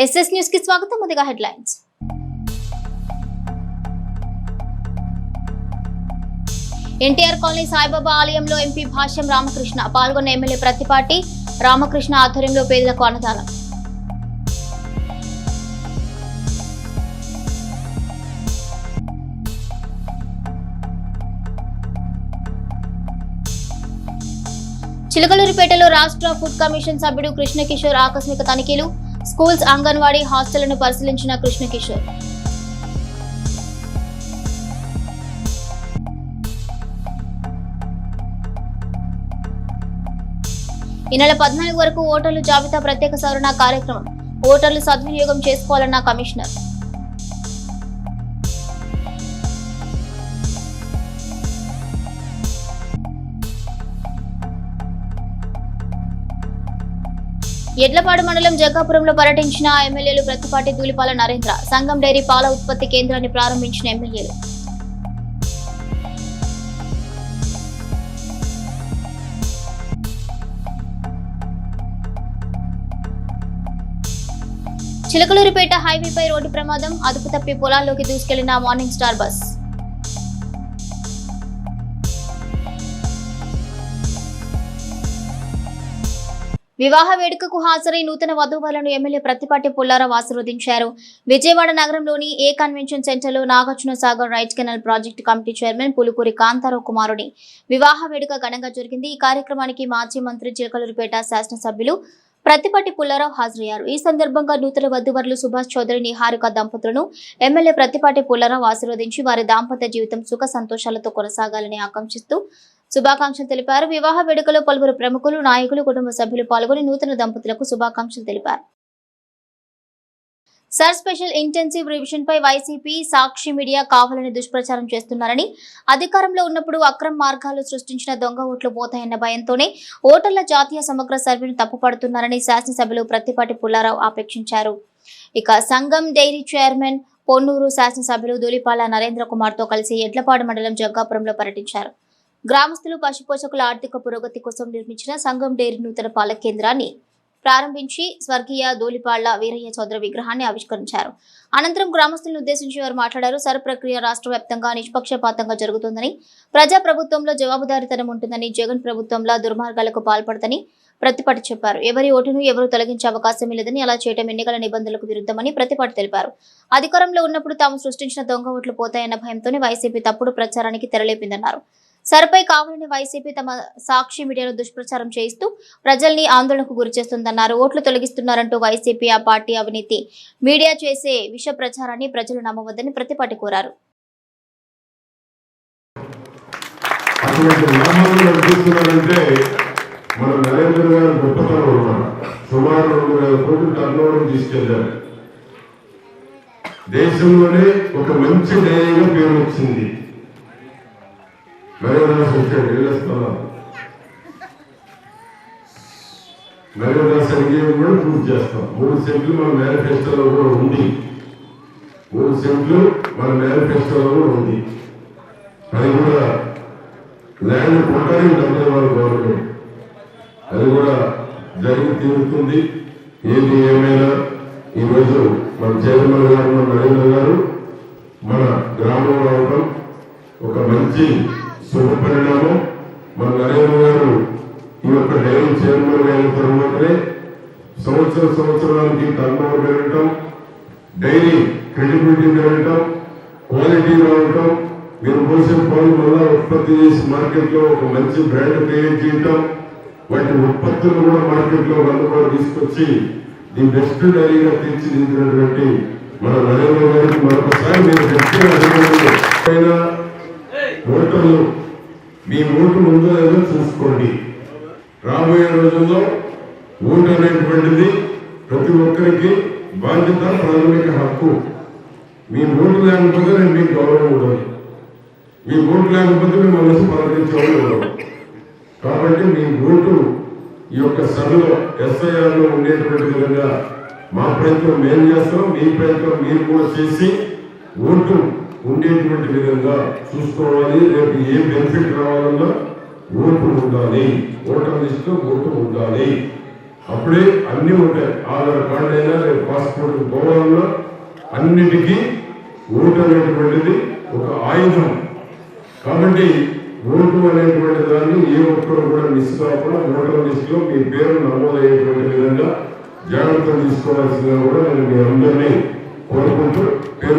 SS news కి స్వాగతం. ముందుగా హెడ్లైన్స్. ఎన్టీఆర్ కాలనీ సాయిబాబా ఆలయంలో ఎంపీ భాష్యం రామకృష్ణ పాల్గొన్న ఎమ్మెల్యే ప్రతిపాటి రామకృష్ణ ఆధ్వర్యంలో పేదలకు అన్నదానం. చిలకలూరిపేటలో రాష్ట్ర ఫుడ్ కమిషన్ సభ్యుడు కృష్ణకిషోర్ ఆకస్మిక తనిఖీలు. స్కూల్స్, అంగన్వాడీ, హాస్టళ్లను పరిశీలించిన కృష్ణకిషోర్. ఈ నెల 14 వరకు ఓటర్లు జాబితా ప్రత్యేక సవరణ కార్యక్రమం. ఓటర్లు సద్వినియోగం చేసుకోవాలన్న కమిషనర్. ఎడ్లపాడు మండలం జగ్గాపురంలో పర్యటించిన ఎమ్మెల్యేలు ప్రతిపాటి ధూళిపాల నరేంద్ర. సంగం డైరీ పాల ఉత్పత్తి కేంద్రాన్ని ప్రారంభించిన ఎమ్మెల్యేలు. చిలకలూరిపేట హైవేపై రోడ్డు ప్రమాదం. అదుపు తప్పి పొలాల్లోకి దూసుకెళ్లిన మార్నింగ్ స్టార్ బస్. వివాహ వేడుకకు హాజరై నూతన వధూవరులను ఎమ్మెల్యే ప్రతిపాటి పుల్లారావు ఆశీర్వదించారు. విజయవాడ నగరంలోని ఏ కన్వెన్షన్ సెంటర్లో Nagarjuna Sagar right canal project committee chairman Pulukuri Kantharao కుమారుని వివాహ వేడుక ఘనంగా జరిగింది. ఈ కార్యక్రమానికి మాజీ మంత్రి చిలకలూరిపేట శాసనసభ్యులు ప్రతిపాటి పుల్లారావు హాజరయ్యారు. ఈ సందర్భంగా నూతన వధూవరులు సుభాష్ చౌదరి, నిహారిక దంపతులను ఎమ్మెల్యే ప్రతిపాటి పుల్లారావు ఆశీర్వదించి వారి దాంపత్య జీవితం సుఖ సంతోషాలతో కొనసాగాలని ఆకాంక్షిస్తూ శుభాకాంక్షలు తెలిపారు. వివాహ వేడుకలో పలువురు ప్రముఖులు, నాయకులు, కుటుంబ సభ్యులు పాల్గొని నూతన దంపతులకు శుభాకాంక్షలు తెలిపారు. సర్ స్పెషల్ ఇంటెన్సివ్ రివిజన్ పై వైసీపీ, సాక్షి మీడియా కావాలని దుష్ప్రచారం చేస్తున్నారని, అధికారంలో ఉన్నప్పుడు అక్రమ మార్గాలు సృష్టించిన దొంగ ఓట్లు పోతాయన్న భయంతోనే ఓటర్ల జాతీయ సమగ్ర సర్వేను తప్పుపడుతున్నారని శాసనసభ్యులు ప్రతిపాటి పుల్లారావు ఆపేక్షించారు. ఇక సంగం డైరీ చైర్మన్ పొన్నూరు శాసనసభ్యులు ధూళిపాల నరేంద్ర కుమార్ తో కలిసి ఎడ్లపాడు మండలం జగ్గాపురంలో పర్యటించారు. గ్రామస్తులు పశుపోషకుల ఆర్థిక పురోగతి కోసం నిర్మించిన సంగం డైరీ నూతన పాల కేంద్రాన్ని ప్రారంభించి స్వర్గీయ ధూళిపాళ్ల వీరయ్య చౌదరి విగ్రహాన్ని ఆవిష్కరించారు. అనంతరం గ్రామస్తులను ఉద్దేశించి వారు మాట్లాడారు. సర్ ప్రక్రియ రాష్ట్ర వ్యాప్తంగా నిష్పక్షపాతంగా జరుగుతుందని, ప్రజా ప్రభుత్వంలో జవాబుదారీతనం ఉంటుందని, జగన్ ప్రభుత్వంలో దుర్మార్గాలకు పాల్పడదని ప్రతిపాటి చెప్పారు. ఎవరి ఓటును ఎవరు తొలగించే అవకాశం లేదని, అలా చేయడం ఎన్నికల నిబంధనలకు విరుద్ధమని ప్రతిపాటి తెలిపారు. అధికారంలో ఉన్నప్పుడు తాము సృష్టించిన దొంగ ఓట్లు పోతాయన్న భయంతోనే వైసీపీ తప్పుడు ప్రచారానికి తెరలేపిందన్నారు. సర్పై కావాలని వైసీపీ తమ సాక్షి మీడియాలో దుష్ప్రచారం చేయిస్తూ ప్రజల్ని ఆందోళనకు గురిచేస్తుందన్నారు. ఓట్లు తొలగిస్తున్నారంటూ వైసీపీ ఆ పార్టీ అవినీతి మీడియా చేసే విష ప్రచారాన్ని ప్రజలు నమ్మవద్దని ప్రతిపాటి కోరారు. దేశంలోనే ఒక మంచి న్యాయంగా పేరు వచ్చింది. నరేంద్రనాథ్ వచ్చాడు, నరేంద్రనాథ్ సంఘీయం కూడా పూర్తి చేస్తాం. 3 సెంట్లు మన మేనిఫెస్టోలో కూడా ఉంది. 3 సెంట్లు మన మేనిఫెస్టోలో కూడా ఉంది. అది కూడా ల్యాండ్ కొట్టడానికి డబ్బులు వాళ్ళు గవర్నమెంట్, అది కూడా జరిగి తీరుతుంది. ఏది ఏమైనా ఈరోజు మన చైర్మన్ గారు, మన నరేంద్ర గారు మన గ్రామం రావడం ఒక మంచి శుభ పరిణామం. మన నరేంద్ర గారు ఈ యొక్క డైరీ చైర్మన్ అయిన తర్వాతనే సంవత్సరానికి టర్నోవర్ పెరగటం, డైరీ క్రెడిబిలిటీ పెరగటం, క్వాలిటీ రావటం, మీరు పోసే పాలు మళ్ళా ఉత్పత్తి చేసి మార్కెట్లో ఒక మంచి బ్రాండ్ క్రియేట్ చేయటం, వాటి ఉత్పత్తులు కూడా మార్కెట్లో అందుబాటు తీసుకొచ్చి ది బెస్ట్ డైరీగా తీర్చిదిద్దినటువంటి మన నరేంద్ర గారికి మరొకసారి మీరు గట్టిగా ఓటర్లు మీ ఓటు ముందు లేదో చూసుకోండి. రాబోయే రోజుల్లో ఓటు అనేటువంటిది ప్రతి ఒక్కరికి బాధ్యత, ప్రాథమిక హక్కు. మీ ఓటు లేకపోతే నేను మీకు గౌరవం ఉండదు, మీ ఓటు లేకపోతే మేము మనసు పలకరించేవాళ్ళు ఉండవు. కాబట్టి మీ ఓటు ఈ యొక్క సభలో ఎస్ఐఆర్లో ఉండేటువంటి విధంగా మా ప్రయత్నం మేము చేస్తాం, మీ ప్రయత్నం మీరు కూడా చేసి ఓటు ఉండేటువంటి విధంగా చూసుకోవాలి. రేపు ఏ బెనిఫిట్ రావాలన్నా ఓటు ఉండాలి, ఓటర్ లిస్టులో ఓటు ఉండాలి. అప్పుడే అన్నీ ఉంటాయి. ఆధార్ కార్డు అయినా రేపు పాస్పోర్ట్ పోవాలన్నా అన్నిటికీ ఓటు అనేటువంటిది ఒక ఆయుధం. కాబట్టి ఓటు అనేటువంటి దాన్ని ఏ ఒక్కరు కూడా మిస్ కాకుండా ఓటర్ లిస్ట్ లో మీ పేరు నమోదయ్యేటువంటి విధంగా జాగ్రత్తలు తీసుకోవాల్సిందిగా కూడా నేను మీ అందరినీ కోరుకుంటూ పేరు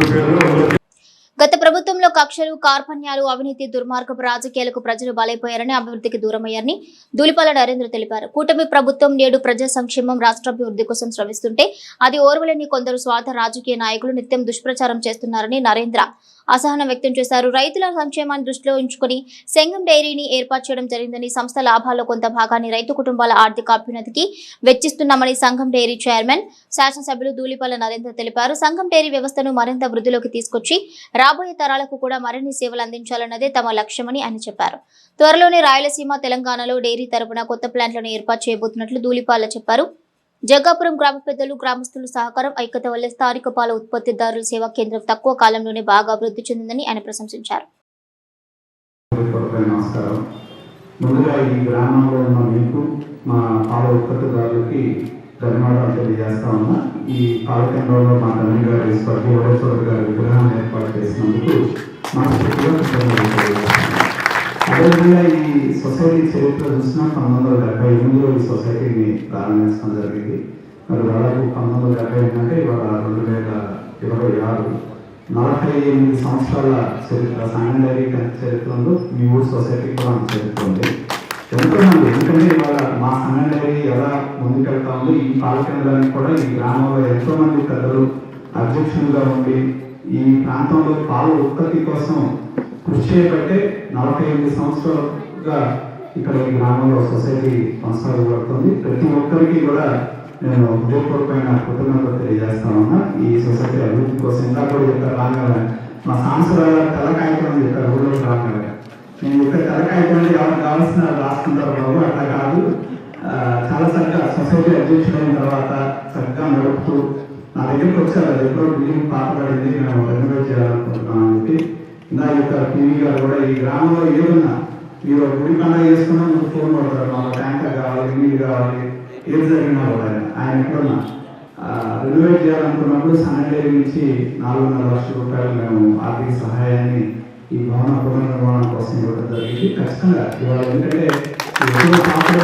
గత ప్రభుత్వంలో కక్షలు, కార్పణ్యాలు, అవినీతి, దుర్మార్గపు రాజకీయాలకు ప్రజలు బలైపోయారని, అభివృద్ధికి దూరమయ్యారని ధూళిపాల నరేంద్ర తెలిపారు. కూటమి ప్రభుత్వం నేడు ప్రజా సంక్షేమం, రాష్ట్రాభివృద్ధి కోసం శ్రమిస్తుంటే అది ఓర్వలేని కొందరు స్వార్థ రాజకీయ నాయకులు నిత్యం దుష్ప్రచారం చేస్తున్నారని నరేంద్ర అసహనం వ్యక్తం చేశారు. రైతుల సంక్షేమాన్ని దృష్టిలో ఉంచుకుని సంఘం డైరీని ఏర్పాటు చేయడం జరిగిందని, సంస్థ లాభాల్లో కొంత భాగాన్ని రైతు కుటుంబాల ఆర్థిక అభ్యున్నతికి వెచ్చిస్తున్నామని సంఘం డైరీ చైర్మన్, శాసనసభ్యులు ధూళిపాల నరేంద్ర తెలిపారు. సంఘం డైరీ వ్యవస్థను మరింత వృద్ధిలోకి తీసుకొచ్చి రాబోయే తరాలకు కూడా మరిన్ని సేవలు అందించాలన్నదే తమ లక్ష్యమని ఆయన చెప్పారు. త్వరలోనే రాయలసీమ, తెలంగాణలో డైరీ తరపున కొత్త ప్లాంట్లను ఏర్పాటు చేయబోతున్నట్లు ధూళిపాల చెప్పారు. జగ్గాపురం గ్రామ పెద్దలు, గ్రామస్తుల సహకారం, ఐక్యత వల్ల స్థానిక పాల ఉత్పత్తిదారుల సేవా కేంద్రం తక్కువ కాలంలోనే బాగా అభివృద్ధి చెందిందని ఆయన ప్రశంసించారు. ముందుగా ఈ గ్రామంలో ఉన్న మీకు, మా పాల ఉత్పత్తిదారులకి ధన్యవాదాలు తెలియజేస్తా ఉన్నా. ఈ పాల కేంద్రంలో మా తండ్రి గారి స్వర్గీయ గారి విగ్రహాన్ని ఏర్పాటు చేసినందుకు అదేవిధంగా ఈ సొసైటీ చరిత్ర చూసిన 1978లో ఈ సొసైటీని ప్రారంభించడం జరిగింది. మరి దాదాపు 1970 అంటే ఇవాళ 2026 48 సంవత్సరాల చరిత్ర, సంఘం డైరీ చరిత్రలో మీ ఊరు సొసైటీ కూడా చరిత్ర ఉంది. ఎంతోమంది, ఎందుకంటే ఇవాళ మా సంఘం డైరీ ఎలా ముందుకెళ్తా ఉంది, ఈ పాల కేంద్రానికి కూడా ఈ గ్రామంలో ఎంతో మంది పెద్దలు అధ్యక్షులుగా ఉండి ఈ ప్రాంతంలో పాల ఉత్పత్తి కోసం కృషి చేయబట్టే 48 సంవత్సరాలుగా ఇక్కడ ఈ గ్రామంలో సొసైటీ కొనసాగబడుతుంది. ప్రతి ఒక్కరికి కూడా నేను హృదయపూర్వకమైన కృతజ్ఞతలు తెలియజేస్తా ఉన్నా. ఈ సొసైటీ అభివృద్ధి కోసం ఇంకా కూడా ఇక్కడ రాగానే మా సాంస్కృతిక తెలకాయకం ఇక్కడ ఊళ్ళో రాగానే నేను ఇక్కడ తెలకాయకం ఎవరికి కావాల్సిన రాసుకుంటారు బాబు, అట్లా కాదు. చాలా చక్కగా సొసైటీ అధ్యక్షుడైన తర్వాత చక్కగా నడుపుతూ నా దగ్గరికి వచ్చారు. అది ఎప్పుడో బిల్డింగ్ పాతపడింది, మేము రెనోవేట్ చేయాలనుకుంటున్నాం అని చెప్పి నా యొక్క టీవీ గారు కూడా ఈ గ్రామంలో ఏదన్నా మీరు గుడి పండుగ చేసుకున్నా మీరు ఫోన్ కొడతారు, మాకు ట్యాంకర్ కావాలి, నీళ్ళు కావాలి, ఏది జరిగినా కూడా ఆయన ఎప్పుడన్నా రెనోవేట్ చేయాలనుకున్నప్పుడు సంఘం డైరీ నుంచి 4.5 లక్షల రూపాయలు మేము ఆర్థిక సహాయాన్ని ఈ భవన పునర్నిర్మాణం కోసం ఇవ్వడం జరిగింది. ఖచ్చితంగా ఇవాళ ఎందుకంటే ఎప్పుడో పాతలో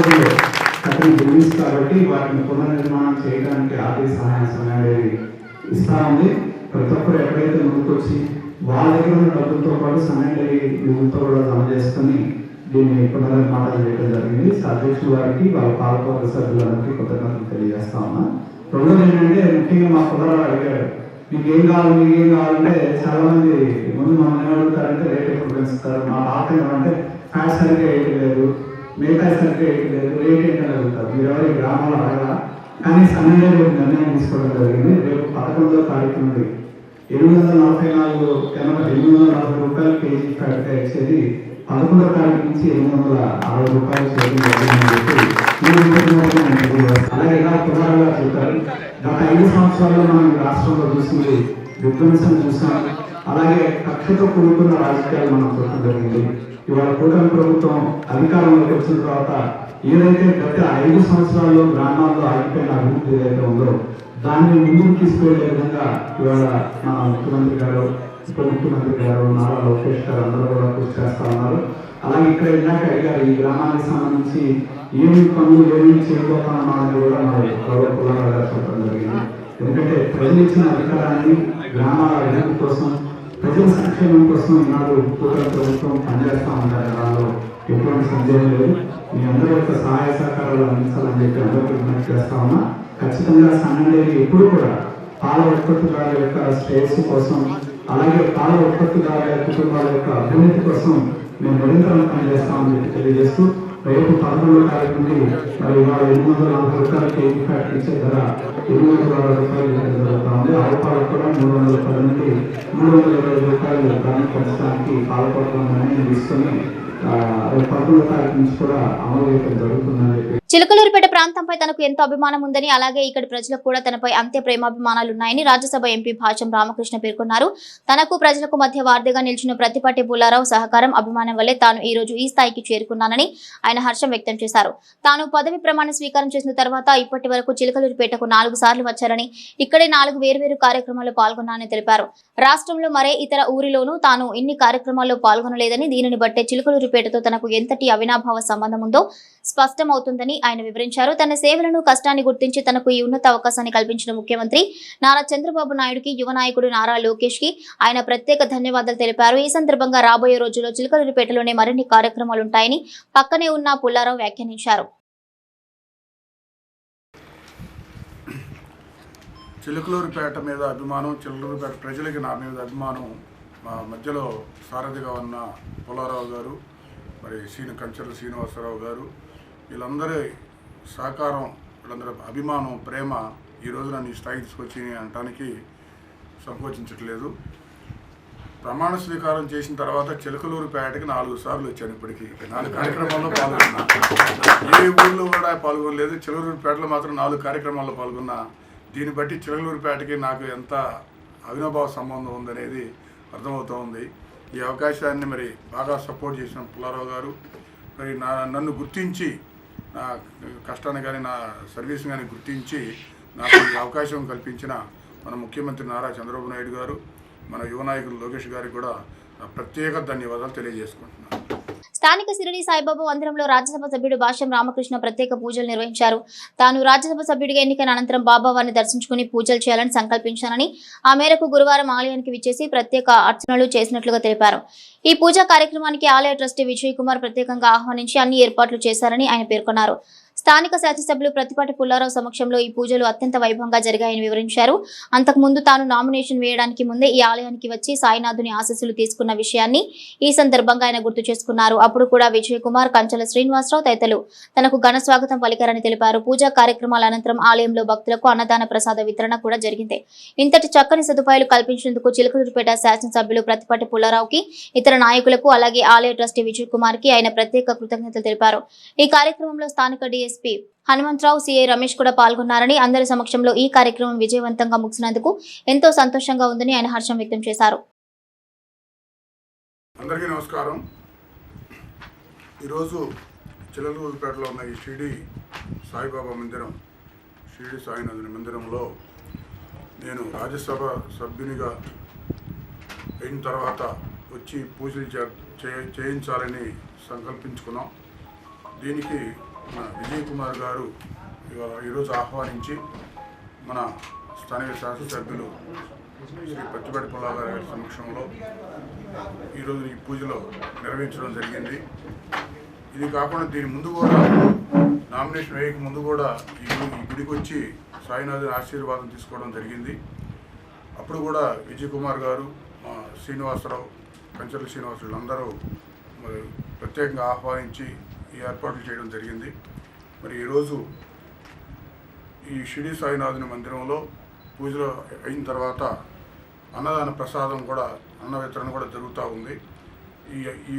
కట్టిన బిల్డింగ్స్ కాబట్టి వాటిని పునర్నిర్మాణం చేయడానికి ఆర్థిక సహాయం సంఘం డైరీ ఇస్తా ఉంది. ప్రతి ఒక్కరు ఎక్కడైతే ముందుకొచ్చి వాళ్ళ దగ్గర ఉన్న డబ్బులతో పాటు సంఘం డైరీ నిధులతో కూడా జమ చేసుకుని దీన్ని పునర్నిర్మాణం చేయడం జరిగింది. అధ్యక్షుల వారికి, వాళ్ళ పాలకవర్గ సభ్యులందరికీ కృతజ్ఞతలు తెలియజేస్తా ఉన్నా. రెండోది ఏంటంటే ముఖ్యంగా మా కుదరాలు అడిగారు, మీకు ఏం కావాలంటే చాలా మంది ముందు మమ్మల్ని ఏమడుగుతారంటే రేట్ ఎప్పుడు పెంచుతారు, మా పాత ఏమంటే ఫ్యాట్ సరిగ్గా వేయట్లేదు, మిగతా సరిగ్గా వేయట్లేదు, రేట్ ఏంటని అడుగుతారు. మీరు ఎవరు ఈ గ్రామంలో అడగరా? కానీ సంఘం డైరీ నిర్ణయం తీసుకోవడం జరిగింది. రేపు 11వ తారీఖు నుండి 840 రూపాయలు కేజీ ఫ్యాట్గా ఇచ్చేది 11వ తారీఖు నుంచి 860 రూపాయలు చేయడం జరిగిందని చెప్పి అలాగే ఇలా పురాణంగా చెప్తారు. గత 5 సంవత్సరాల్లో మనం రాష్ట్రంలో చూసింది విధ్వంసం చూసాం. అలాగే కక్షతో కూడుకున్న రాజకీయాలు మనం చూడటం జరిగింది. ఇవాళ కూటమి ప్రభుత్వం అధికారంలోకి వచ్చిన తర్వాత ఏదైతే గత 5 సంవత్సరాల్లో గ్రామాల్లో ఆగిపోయిన అభివృద్ధి ఏదైతే ఉందో దాన్ని ముందుకు తీసుకువెళ్లే విధంగా ఇవాళ మన ముఖ్యమంత్రి గారు, ఉప ముఖ్యమంత్రి గారు, నారా లోకేష్ గారు అందరూ కూడా కృషి చేస్తా ఉన్నారు. అలాగే ఇక్కడ ఇందాక అడిగారు ఈ గ్రామానికి సంబంధించి ఏమి పనులు ఏమి చేయబోతున్నామని కూడా మరి గౌరవ పుల్లారావు గారు చెప్పడం జరిగింది. ఎందుకంటే ప్రజలు ఇచ్చిన అధికారాన్ని గ్రామాల అభివృద్ధి కోసం, ప్రజల సంక్షేమం కోసం ఈనాడు కూటమి ప్రభుత్వం పనిచేస్తా ఉంటారు. దానిలో ఎటువంటి సందేహం లేదు. మీ అందరి యొక్క సహాయ సహకారాలు అందించాలని చెప్పి అందరికీ విజ్ఞప్తి చేస్తా ఉన్నా. ఖచ్చితంగా సంఘం డైరీ ఎప్పుడు కూడా పాల ఉత్పత్తిదారుల యొక్క శ్రేయస్సు కోసం, అలాగే పాల ఉత్పత్తిదారుల కుటుంబాల యొక్క అభివృద్ధి కోసం మేము నిరంతరం పనిచేస్తామని చెప్పి తెలియజేస్తూ రేపు 11వ తారీఖు నుండి మరి ఇవాళ 840 రూపాయల కేజీ ఫ్యాట్ ఇచ్చే ధర 860 రూపాయలు జరుగుతూ ఉంది. ఆవు పాలకు కూడా 310 నుండి 320 రూపాయలు ధరను పెంచడానికి పాలకోట్ల నిర్ణయం తీసుకొని రేపు 11వ తారీఖు నుంచి కూడా అమలు చేయడం జరుగుతుందని చెప్పి చిలకలూరుపేట ప్రాంతంపై తనకు ఎంతో అభిమానం ఉందని, అలాగే ఇక్కడి ప్రజలకు కూడా తనపై అంతే ప్రేమాభిమానాలున్నాయని రాజ్యసభ ఎంపీ భాష్యం రామకృష్ణ పేర్కొన్నారు. తనకు ప్రజలకు మధ్య వార్తగా నిలిచిన ప్రతిపాటి పుల్లారావు సహకారం, అభిమానం వల్లే తాను ఈ రోజు ఈ స్థాయికి చేరుకున్నానని ఆయన హర్షం వ్యక్తం చేశారు. తాను పదవి ప్రమాణ స్వీకారం చేసిన తర్వాత ఇప్పటి వరకు చిలకలూరుపేటకు 4 సార్లు వచ్చారని, ఇక్కడే 4 వేర్వేరు కార్యక్రమాల్లో పాల్గొన్నానని తెలిపారు. రాష్ట్రంలో మరే ఇతర ఊరిలోనూ తాను ఇన్ని కార్యక్రమాల్లో పాల్గొనలేదని, దీనిని బట్టే చిలకలూరుపేటతో తనకు ఎంతటి అవినాభావ సంబంధం ఉందో స్పష్టమవుతుందని ఆయన వివరించారు. తన సేవలను, కష్టాన్ని గుర్తించి తనకు ఈ ఉన్నత అవకాశాన్ని కల్పించిన ముఖ్యమంత్రి నారా చంద్రబాబు నాయుడుకి, యువ నాయకుడు నారా లోకేష్ కి ఆయన ప్రత్యేక ధన్యవాదాలు తెలిపారు. ఈ సందర్భంగా రాబోయే రోజుల్లో చిలకలూరుపేటలోనే మరిన్ని కార్యక్రమాలుంటాయని పక్కనే ఉన్న పుల్లారావు వ్యాఖ్యానించారు. చిలకలూరుపేట మీద అభిమానం, చిలకలూరుపేట ప్రజలకి నా మీద అభిమానం, మా మధ్యలో సారథిగా ఉన్న పుల్లారావు గారు, మరి కంచెల శ్రీనివాసరావు గారు, వీళ్ళందరి సహకారం, వీళ్ళందరి అభిమానం, ప్రేమ ఈ రోజు నన్ను ఈ స్థాయికి తీసుకొచ్చి అనటానికి సంకోచించట్లేదు. ప్రమాణ స్వీకారం చేసిన తర్వాత చిలకలూరుపేటకి 4 సార్లు వచ్చాను. ఇప్పటికీ 4 కార్యక్రమాల్లో పాల్గొన్నా. ఏ ఊళ్ళో కూడా పాల్గొనలేదు, చిలకలూరుపేటలో మాత్రం 4 కార్యక్రమాల్లో పాల్గొన్నా. దీన్ని బట్టి చిలకలూరుపేటకి నాకు ఎంత అవినాభావ సంబంధం ఉందనేది అర్థమవుతూ ఉంది. ఈ అవకాశాన్ని మరి బాగా సపోర్ట్ చేసిన పుల్లారావు గారు, మరి నన్ను గుర్తించి, నా కష్టాన్ని కానీ నా సర్వీస్ కానీ గుర్తించి నాకు ఈ అవకాశం కల్పించిన మన ముఖ్యమంత్రి నారా చంద్రబాబు నాయుడు గారు, మన యువ నాయకులు లోకేష్ గారికి కూడా ప్రత్యేక ధన్యవాదాలు తెలియజేసుకుంటున్నాను. స్థానిక సిరిడి సాయిబాబా మందిరంలో రాజ్యసభ సభ్యుడు భాష్యం రామకృష్ణ ప్రత్యేక పూజలు నిర్వహించారు. తాను రాజ్యసభ సభ్యుడిగా ఎన్నికైన అనంతరం బాబావారిని దర్శించుకుని పూజలు చేయాలని సంకల్పించానని, ఆ మేరకు గురువారం ఆలయానికి విచ్చేసి ప్రత్యేక అర్చనలు చేసినట్లుగా తెలిపారు. ఈ పూజా కార్యక్రమానికి ఆలయ ట్రస్టీ విజయ్ కుమార్ ప్రత్యేకంగా ఆహ్వానించి అన్ని ఏర్పాట్లు చేశారని ఆయన పేర్కొన్నారు. స్థానిక శాసనసభ్యులు ప్రతిపాటి పుల్లారావు సమక్షంలో ఈ పూజలు అత్యంత వైభవంగా జరిగాయని వివరించారు. అంతకుముందు తాను నామినేషన్ వేయడానికి ముందే ఈ ఆలయానికి వచ్చి సాయినాథుని ఆశీస్సులు తీసుకున్న విషయాన్ని ఈ సందర్భంగా ఆయన గుర్తు చేసుకున్నారు. అప్పుడు కూడా విజయ్ కుమార్, కంచెల శ్రీనివాసరావు తదితరులు తనకు ఘన స్వాగతం పలికారని తెలిపారు. పూజా కార్యక్రమాల అనంతరం ఆలయంలో భక్తులకు అన్నదాన ప్రసాద వితరణ కూడా జరిగింది. ఇంతటి చక్కని సదుపాయాలు కల్పించినందుకు చిలకలూరుపేట శాసనసభ్యులు ప్రతిపాటి పుల్లారావుకి, ఇతర నాయకులకు, అలాగే ఆలయ ట్రస్టీ విజయ్ కుమార్ కి ఆయన ప్రత్యేక కృతజ్ఞతలు తెలిపారు. ఈ కార్యక్రమంలో స్థానిక డిఎస్పీ హనుమంతరావు, సిఐ రమేష్ కూడా పాల్గొన్నారని, అందరి సమక్షంలో ఈ కార్యక్రమం విజయవంతంగా ముగిసినందుకు ఎంతో సంతోషంగా ఉందని ఆయన హర్షం వ్యక్తం చేశారు. అందరికీ నమస్కారం. ఈరోజు చిలకలూరుపేటలో ఉన్న ఈ షిరిడి సాయిబాబా మందిరం, షిరిడి సాయినాథుని మందిరంలో నేను రాజ్యసభ సభ్యునిగా అయిన తర్వాత వచ్చి పూజలు చేయించాలని సంకల్పించుకున్నాం. దీనికి మన విజయ్ కుమార్ గారు ఈరోజు ఆహ్వానించి మన స్థానిక శాసనసభ్యులు శ్రీ పచ్చిపేట పుల్లారావు గారి సమక్షంలో ఈరోజు ఈ పూజలో నిర్వహించడం జరిగింది. ఇది కాకుండా దీని ముందు కూడా, నామినేషన్ వేయక ముందు కూడా ఈ గుడికి వచ్చి సాయినాథుని ఆశీర్వాదం తీసుకోవడం జరిగింది. అప్పుడు కూడా విజయ్ కుమార్ గారు, శ్రీనివాసరావు, కంచెల శ్రీనివాసరావు అందరూ మరి ప్రత్యేకంగా ఆహ్వానించి ఈ ఏర్పాట్లు చేయడం జరిగింది. మరి ఈరోజు ఈ షిరిడి సాయినాథుని మందిరంలో పూజలు అయిన తర్వాత అన్నదాన ప్రసాదం కూడా, అన్న వితరణ కూడా జరుగుతూ ఉంది.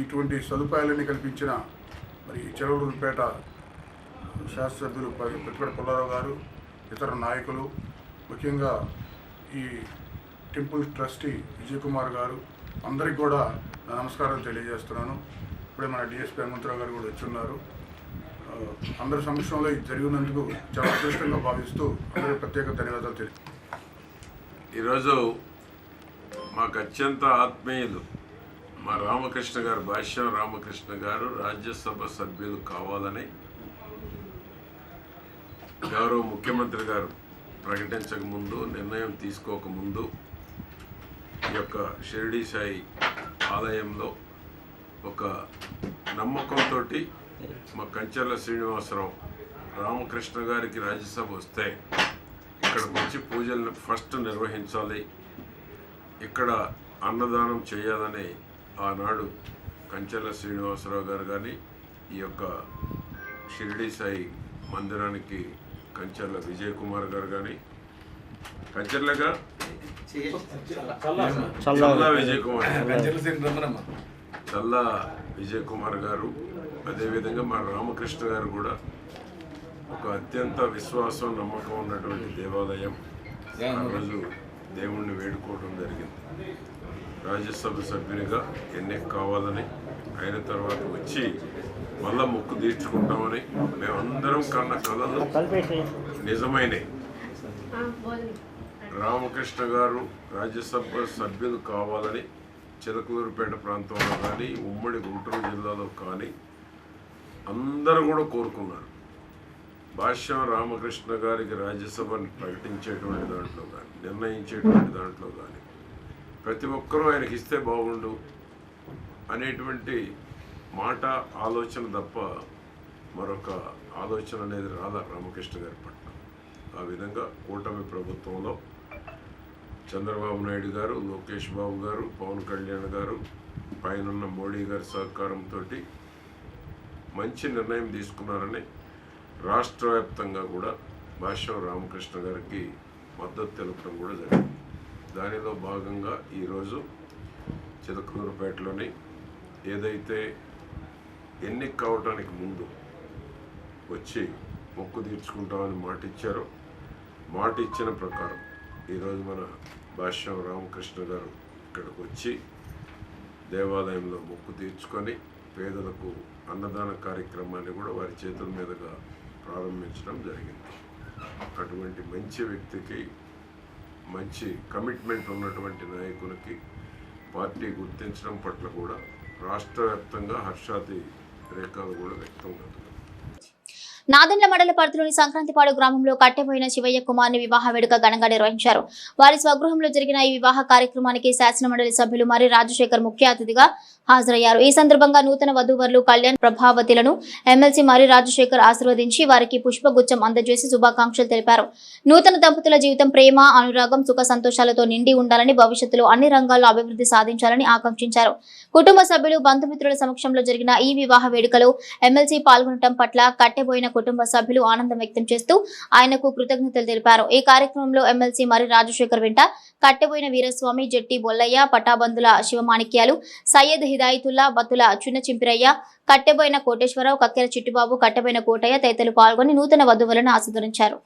ఇటువంటి సదుపాయాలన్నీ కల్పించిన మరి చిలకలూరుపేట శాసనసభ్యులు ప్రతిపాటి పుల్లారావు గారు, ఇతర నాయకులు, ముఖ్యంగా ఈ టెంపుల్ ట్రస్టీ విజయ్ కుమార్ గారు, అందరికి కూడా నమస్కారం తెలియజేస్తున్నాను. ఇప్పుడే మన డిఎస్పీ హనుమంతరావు గారు కూడా వచ్చున్నారు. అందరి సమక్షంలో ఇది జరిగినందుకు చాలా అదృష్టంగా భావిస్తూ అందరికీ ప్రత్యేక ధన్యవాదాలు తెలియ. ఈరోజు మాకు అత్యంత ఆత్మీయులు మా రామకృష్ణ గారు, భాష్యం రామకృష్ణ గారు రాజ్యసభ సభ్యులు కావాలని గౌరవ ముఖ్యమంత్రి గారు ప్రకటించకముందు, నిర్ణయం తీసుకోకముందు ఈ యొక్క షిరిడి సాయి ఆలయంలో ఒక నమ్మకంతో మా కంచెల శ్రీనివాసరావు రామకృష్ణ గారికి రాజ్యసభ వస్తే ఇక్కడికి వచ్చి పూజలను ఫస్ట్ నిర్వహించాలి, ఇక్కడ అన్నదానం చేయాలని ఆనాడు కంచెల శ్రీనివాసరావు గారు కానీ, ఈ యొక్క షిరిడి సాయి మందిరానికి కంచెల విజయ్ కుమార్ గారు కానీ, కంచెర్లగా చల్లా విజయ్ కుమార్, చల్లా విజయ్ కుమార్ గారు, అదేవిధంగా మా రామకృష్ణ గారు కూడా ఒక అత్యంత విశ్వాసం నమ్మకం ఉన్నటువంటి దేవాలయం ఆ రోజు దేవుణ్ణి వేడుకోవడం జరిగింది. రాజ్యసభ సభ్యునిగా ఎన్నిక కావాలని, అయిన తర్వాత వచ్చి మళ్ళా మొక్కు తీర్చుకుంటామని మేమందరం కన్న కళలు నిజమైనవి. రామకృష్ణ గారు రాజ్యసభ సభ్యులు కావాలని చిలకలూరుపేట ప్రాంతంలో కానీ ఉమ్మడి గుంటూరు జిల్లాలో కానీ అందరూ కూడా కోరుకున్నారు. భాష్యం రామకృష్ణ గారికి రాజ్యసభను ప్రకటించేటువంటి దాంట్లో కానీ నిర్ణయించేటువంటి దాంట్లో కానీ ప్రతి ఒక్కరూ ఆయనకి ఇస్తే బాగుండు అనేటువంటి మాట ఆలోచన తప్ప మరొక ఆలోచన అనేది రాదా రామకృష్ణ గారి పట్ల. ఆ విధంగా కూటమి ప్రభుత్వంలో చంద్రబాబు నాయుడు గారు, లోకేష్ బాబు గారు, పవన్ కళ్యాణ్ గారు, పైనున్న మోడీ గారి సహకారంతో మంచి నిర్ణయం తీసుకున్నారని రాష్ట్ర వ్యాప్తంగా కూడా భాష్యం రామకృష్ణ గారికి మద్దతు తెలపడం కూడా జరిగింది. దానిలో భాగంగా ఈరోజు చిలకలూరుపేటలోని ఏదైతే ఎన్నిక కావటానికి ముందు వచ్చి మొక్కు తీర్చుకుంటామని మాట ఇచ్చారో, మాట ఇచ్చిన ప్రకారం ఈరోజు మన భాష్యం రామకృష్ణ గారు ఇక్కడికి వచ్చి దేవాలయంలో మొక్కు తీర్చుకొని పేదలకు అన్నదాన కార్యక్రమాన్ని కూడా వారి చేతుల మీదుగా ప్రారంభించడం జరిగింది. అటువంటి మంచి వ్యక్తికి, మంచి కమిట్మెంట్ ఉన్నటువంటి నాయకునికి పార్టీ గుర్తించడం పట్ల కూడా రాష్ట్ర వ్యాప్తంగా హర్షాతి రేఖలు కూడా వ్యక్తం అవుతుంది. నాదెండ్ల మండల పరిధిలోని సంక్రాంతిపాడు గ్రామంలో కట్టెబోయిన శివయ్య కుమార్ని వివాహ వేడుక ఘనంగా నిర్వహించారు. వారి స్వగృహంలో జరిగిన ఈ వివాహ కార్యక్రమానికి శాసనమండలి సభ్యులు మరి రాజశేఖర్ ముఖ్య అతిథిగా హాజరయ్యారు. ఈ సందర్భంగా నూతన వధూవరులు కళ్యాణ్ ప్రభావతిలను ఎమ్మెల్సీ మరి రాజశేఖర్ ఆశీర్వదించి వారికి పుష్పగుచ్చం అందజేసి శుభాకాంక్షలు తెలిపారు. నూతన దంపతుల జీవితం ప్రేమ, అనురాగం, సుఖ సంతోషాలతో నిండి ఉండాలని, భవిష్యత్తులో అన్ని రంగాల్లో అభివృద్ధి సాధించాలని ఆకాంక్షించారు. కుటుంబ సభ్యులు, బంధుమిత్రుల సమక్షంలో జరిగిన ఈ వివాహ వేడుకలో ఎమ్మెల్సీ పాల్గొనడం పట్ల కట్టెబోయిన కుటుంబ సభ్యులు ఆనందం వ్యక్తం చేస్తూ ఆయనకు కృతజ్ఞతలు తెలిపారు. ఈ కార్యక్రమంలో ఎమ్మెల్సీ మరి రాజశేఖర్ వెంట కట్టెబోయిన వీరస్వామి, జట్టి బొల్లయ్య, పటాబందుల శివమాణిక్యాలు, సయ్యద్ హిదాయతుల్లా, బత్తుల చిన్న చింపిరయ్య, కట్టెబోయిన కోటేశ్వరరావు, కక్కెర చిట్టిబాబు, కట్టెబోయిన కోటయ్య తదితరులు పాల్గొని నూతన వధువులను ఆశీర్వదించారు.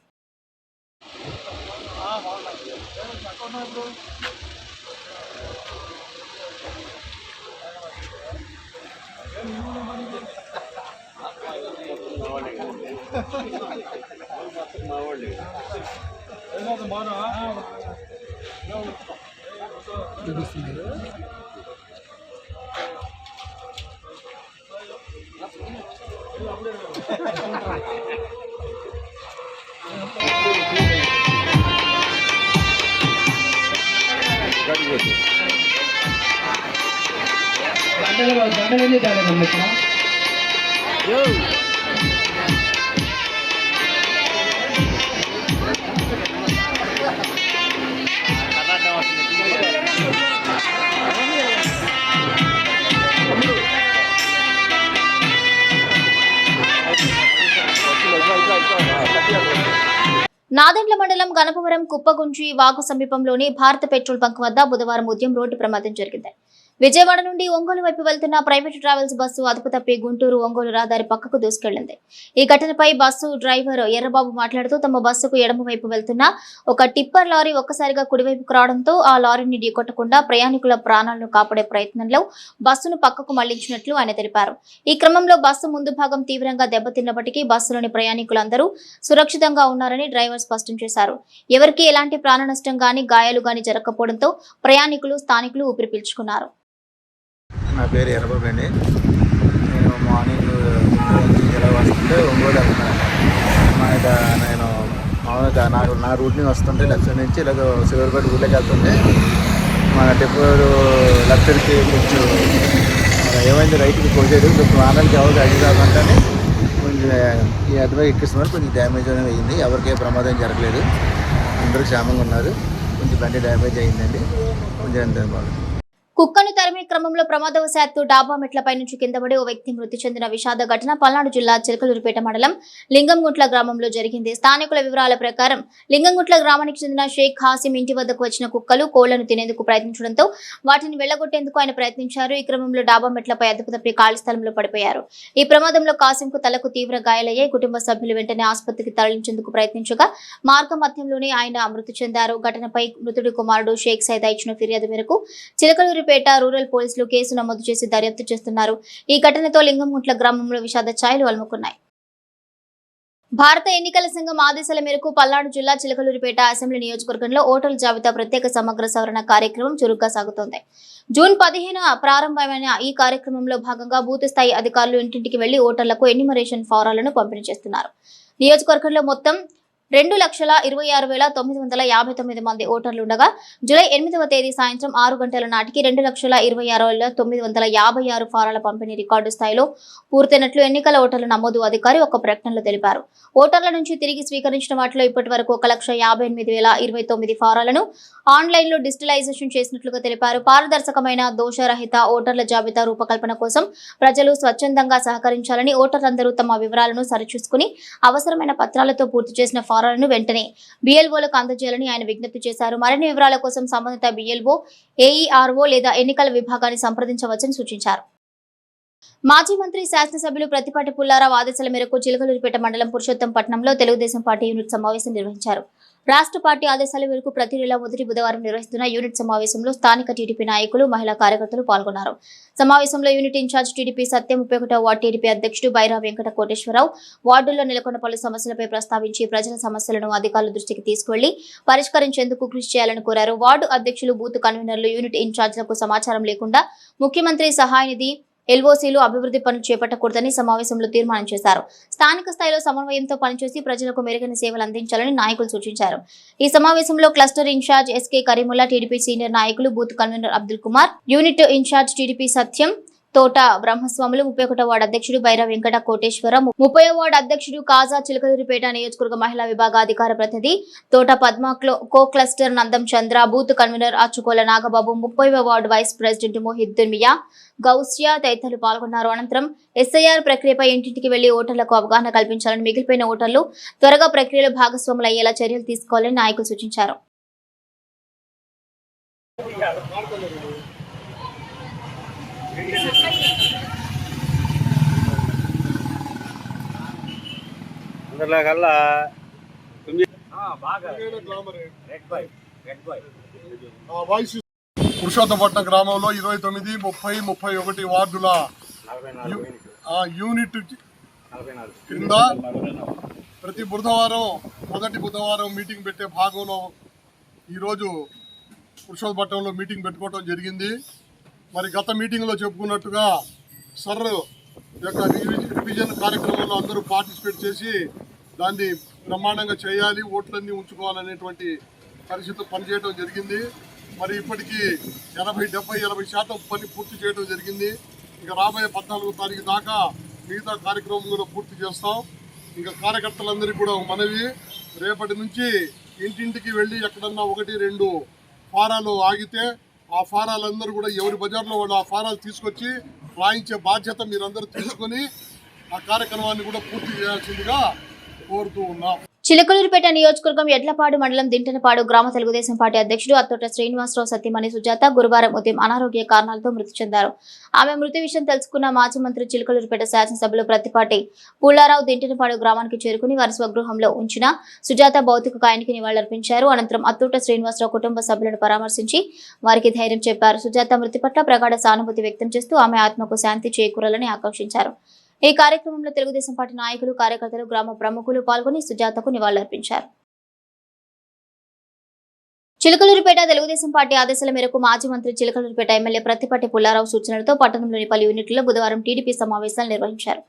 నాదెండ్ల మండలం గణపవరం కుప్పగుంచి వాగు సమీపంలోని భారత పెట్రోల్ బంక్ వద్ద బుధవారం ఉదయం రోడ్డు ప్రమాదం జరిగింది. విజయవాడ నుండి ఒంగోలు వైపు వెళ్తున్న ప్రైవేట్ ట్రావెల్స్ బస్సు అదుపు తప్పి గుంటూరు ఒంగోలు రహదారి పక్కకు దూసుకెళ్లింది. ఈ ఘటనపై బస్సు డ్రైవర్ ఎర్రబాబు మాట్లాడుతూ తమ బస్సుకు ఎడమ వైపు వెళ్తున్న ఒక టిప్పర్ లారీ ఒక్కసారిగా కుడివైపుకు రావడంతో ఆ లారీని ఢీకొట్టకుండా ప్రయాణికుల ప్రాణాలను కాపాడే ప్రయత్నంలో బస్సును పక్కకు మళ్లించినట్లు ఆయన తెలిపారు. ఈ క్రమంలో బస్సు ముందు భాగం తీవ్రంగా దెబ్బతిన్నప్పటికీ బస్సులోని ప్రయాణికులందరూ సురక్షితంగా ఉన్నారని డ్రైవర్ స్పష్టం చేశారు. ఎవరికీ ఎలాంటి ప్రాణ నష్టం గానీ గాయాలు గానీ జరగకపోవడంతో ప్రయాణికులు, స్థానికులు ఊపిరి పీల్చుకున్నారు. నా పేరు ఎర్రబాబు అండి. నేను మార్నింగ్ ఇలా వస్తుంటే ఒంగోలు వెళ్తున్నాను. నేను మామూలుగా నా రూట్ని వస్తుంటే లెఫ్ట్ సైడ్ నుంచి ఇలాగ సిల్వర్పేట ఊళ్ళోకి వెళ్తుంటే మన టెంపర్ లెఫ్ట్కి కొంచెం ఏమైంది రైట్కి కోసేది కొంచెం వాహనాలకి ఎవరికి అడ్డు కాకుండానే కొంచెం ఈ అటువైపు ఎక్కిస్తున్నారు. కొంచెం డ్యామేజ్ అనేది అయింది. ఎవరికే ప్రమాదం జరగలేదు, అందరూ క్షేమంగా ఉన్నారు. కొంచెం బండి డ్యామేజ్ అయిందండి. కొంచెం అంతే బాగా. కుక్కను తరిమే క్రమంలో ప్రమాదవశాత్తు డాబా మెట్లపై నుంచి కిందపడి ఓ వ్యక్తి మృతి చెందిన విషాద ఘటన పల్నాడు జిల్లా చిలకలూరిపేట మండలం లింగంగుంట్ల గ్రామంలో జరిగింది. స్థానికుల వివరాల ప్రకారం లింగంగుంట్ల గ్రామానికి చెందిన షేక్ హాసిం ఇంటి వద్దకు వచ్చిన కుక్కలు కోళ్లను తినేందుకు ప్రయత్నించడంతో వాటిని వెళ్లగొట్టేందుకు ఆయన ప్రయత్నించారు. ఈ క్రమంలో డాబా మెట్లపై అదుపు తప్పి ఖాళీ స్థలంలో పడిపోయారు. ఈ ప్రమాదంలో కాసింకు తలకు తీవ్ర గాయాలయ్యాయి. కుటుంబ సభ్యులు వెంటనే ఆసుపత్రికి తరలించేందుకు ప్రయత్నించగా మార్గ మధ్యంలోనే ఆయన మృతి చెందారు. ఘటనపై మృతుడి కుమారుడు షేక్ సైదా ఇచ్చిన ఫిర్యాదు మేరకు చిలకలూరిపేట రూరల్ పోలీసులు కేసు నమోదు చేసి దర్యాప్తు చేస్తున్నారు. ఈ ఘటనతో లింగంగుంట్ల గ్రామంలో విషాద ఛాయలు అలుముకున్నాయి. భారత ఎన్నికల సంఘం ఆదేశాల మేరకు పల్నాడు జిల్లా చిలకలూరిపేట అసెంబ్లీ నియోజకవర్గంలో ఓటర్ల జాబితా ప్రత్యేక సమగ్ర సవరణ కార్యక్రమం చురుగ్గా సాగుతోంది. జూన్ 15న ప్రారంభమైన ఈ కార్యక్రమంలో భాగంగా బూత్ స్థాయి అధికారులు ఇంటింటికి వెళ్లి ఓటర్లకు ఎన్యూమరేషన్ ఫారాలను పంపిణీ చేస్తున్నారు. నియోజకవర్గంలో మొత్తం 2,26,959 మంది ఓటర్లు ఉండగా జూలై 8వ తేదీ సాయంత్రం 6 గంటల నాటికి 2,26,956 ఫారాల పంపిణీ రికార్డు స్థాయిలో పూర్తయినట్లు ఎన్నికల ఓటర్ల నమోదు అధికారి ఒక ప్రకటనలో తెలిపారు. ఓటర్ల నుంచి తిరిగి స్వీకరించిన వాటిలో ఇప్పటి వరకు 1,58,029 ఫారాలను ఆన్లైన్లో డిజిటలైజేషన్ చేసినట్లుగా తెలిపారు. పారదర్శకమైన దోషరహిత ఓటర్ల జాబితా రూపకల్పన కోసం ప్రజలు స్వచ్ఛందంగా సహకరించాలని, ఓటర్లందరూ తమ వివరాలను సరిచూసుకుని అవసరమైన పత్రాలతో పూర్తి చేసిన ఫారాలను వెంటనే బిఎల్ఓలకు అందజేయాలని ఆయన విజ్ఞప్తి చేశారు. మరిన్ని వివరాల కోసం సంబంధిత బిఎల్ఓ, ఏఈఆర్ఓ లేదా ఎన్నికల విభాగాన్ని సంప్రదించవచ్చని సూచించారు. మాజీ మంత్రి శాసనసభ్యులు ప్రతిపాటి పుల్లారావు ఆదేశాల మేరకు చిలకలూరిపేట మండలం పురుషోత్తంపట్నంలో తెలుగుదేశం పార్టీ యూనిట్ సమావేశం నిర్వహించారు. రాష్ట్ర పార్టీ ఆదేశాల మేరకు ప్రతి నెల మొదటి బుధవారం నిర్వహిస్తున్న యూనిట్ సమావేశంలో స్థానిక టీడీపీ నాయకులు, మహిళా కార్యకర్తలు పాల్గొన్నారు. సమావేశంలో యూనిట్ ఇన్ఛార్జ్ టీడీపీ సత్యం, 31వ వార్డు టీడీపీ అధ్యక్షుడు బైరా వెంకట కోటేశ్వరరావు వార్డుల్లో నెలకొన్న పలు సమస్యలపై ప్రస్తావించి ప్రజల సమస్యలను అధికారుల దృష్టికి తీసుకువెళ్లి పరిష్కరించేందుకు కృషి చేయాలని కోరారు. వార్డు అధ్యక్షులు, బూత్ కన్వీనర్లు యూనిట్ ఇన్ఛార్జ్లకు సమాచారం లేకుండా ముఖ్యమంత్రి సహాయ నిధి, ఎల్ఓసీలు అభివృద్ధి పనులు చేపట్టకూడదని సమావేశంలో తీర్మానం చేశారు. స్థానిక స్థాయిలో సమన్వయంతో పనిచేసి ప్రజలకు మెరుగైన సేవలు అందించాలని నాయకులు సూచించారు. ఈ సమావేశంలో cluster incharge SK Karimulla, TDP senior నాయకులు, booth convener Abdul Kumar, unit incharge TDP Satyam, Thota Brahmaswamulu, 31వ వార్డు అధ్యక్షుడు బైరా వెంకట కోటేశ్వరం, 30వ వార్డు అధ్యక్షుడు కాజా, చిలకలూరిపేట నియోజకవర్గ మహిళా విభాగ అధికార ప్రతినిధి Thota Padma, co cluster Nandam Chandra, booth convener Achukola Nagababu, 30వ ward vice president Mohiddin Miya, Gousiya తదితరులు పాల్గొన్నారు. అనంతరం ఎస్ఐఆర్ ప్రక్రియపై ఇంటింటికి వెళ్లి ఓటర్లకు అవగాహన కల్పించాలని, మిగిలిపోయిన ఓటర్లు త్వరగా ప్రక్రియలో భాగస్వాములు అయ్యేలా చర్యలు తీసుకోవాలని నాయకులు సూచించారు. పురుషోత్తపట్నం గ్రామంలో 29, 30, 31 వార్డుల యూనిట్ కింద ప్రతి బుధవారం, మొదటి బుధవారం మీటింగ్ పెట్టే భాగంలో ఈరోజు పురుషోత్తపట్నంలో మీటింగ్ పెట్టుకోవడం జరిగింది. మరి గత మీటింగ్లో చెప్పుకున్నట్టుగా సర్ యొక్క రివిజన్ కార్యక్రమంలో అందరూ పార్టిసిపేట్ చేసి దాన్ని బ్రహ్మాండంగా చేయాలి, ఓట్లన్నీ ఉంచుకోవాలనేటువంటి పరిస్థితి పనిచేయడం జరిగింది. మరి ఇప్పటికీ 80% పని పూర్తి చేయడం జరిగింది. ఇంకా రాబోయే 14వ తారీఖు దాకా మిగతా కార్యక్రమం కూడా పూర్తి చేస్తాం. ఇంకా కార్యకర్తలందరికీ కూడా మనవి, రేపటి నుంచి ఇంటింటికి వెళ్ళి ఎక్కడన్నా 1-2 ఫారాలు ఆగితే ఆ ఫారాలందరూ కూడా ఎవరి బజార్లో వాళ్ళు ఆ ఫారాలు తీసుకొచ్చి రాయించే బాధ్యత మీరందరూ తీసుకొని ఆ కార్యక్రమాన్ని కూడా పూర్తి చేయాల్సిందిగా కోరుతూ ఉన్నాం. చిలకలూరిపేట నియోజకవర్గం ఎడ్లపాడు మండలం దింటనపాడు గ్రామ తెలుగుదేశం పార్టీ అధ్యక్షుడు అత్తోట శ్రీనివాసరావు సతీమణి సుజాత గురువారం ఉదయం అనారోగ్య కారణాలతో మృతి చెందారు. ఆమె మృతి విషయం తెలుసుకున్న మాజీ మంత్రి చిలకలూరిపేట శాసనసభ్యులు ప్రతిపాటి పుల్లారావు దింటనపాడు గ్రామానికి చేరుకుని వారి స్వగృహంలో ఉంచిన సుజాత భౌతిక కాయానికి నివాళులర్పించారు. అనంతరం అత్తోట శ్రీనివాసరావు కుటుంబ సభ్యులను పరామర్శించి వారికి ధైర్యం చెప్పారు. సుజాత మృతి పట్ల ప్రగాఢ సానుభూతి వ్యక్తం చేస్తూ ఆమె ఆత్మకు శాంతి చేకూరాలని ఆకాంక్షించారు. ఈ కార్యక్రమంలో తెలుగుదేశం పార్టీ నాయకులు, కార్యకర్తలు, గ్రామ ప్రముఖులు పాల్గొని సుజాతకు నివాళులర్పించారు. చిలకలూరిపేట తెలుగుదేశం పార్టీ ఆదేశాల మేరకు మాజీ మంత్రి చిలకలూరిపేట ఎమ్మెల్యే ప్రతిపాటి పుల్లారావు సూచనలతో పట్టణంలోని పలు యూనిట్లలో బుధవారం టీడీపీ సమావేశాలు నిర్వహించారు.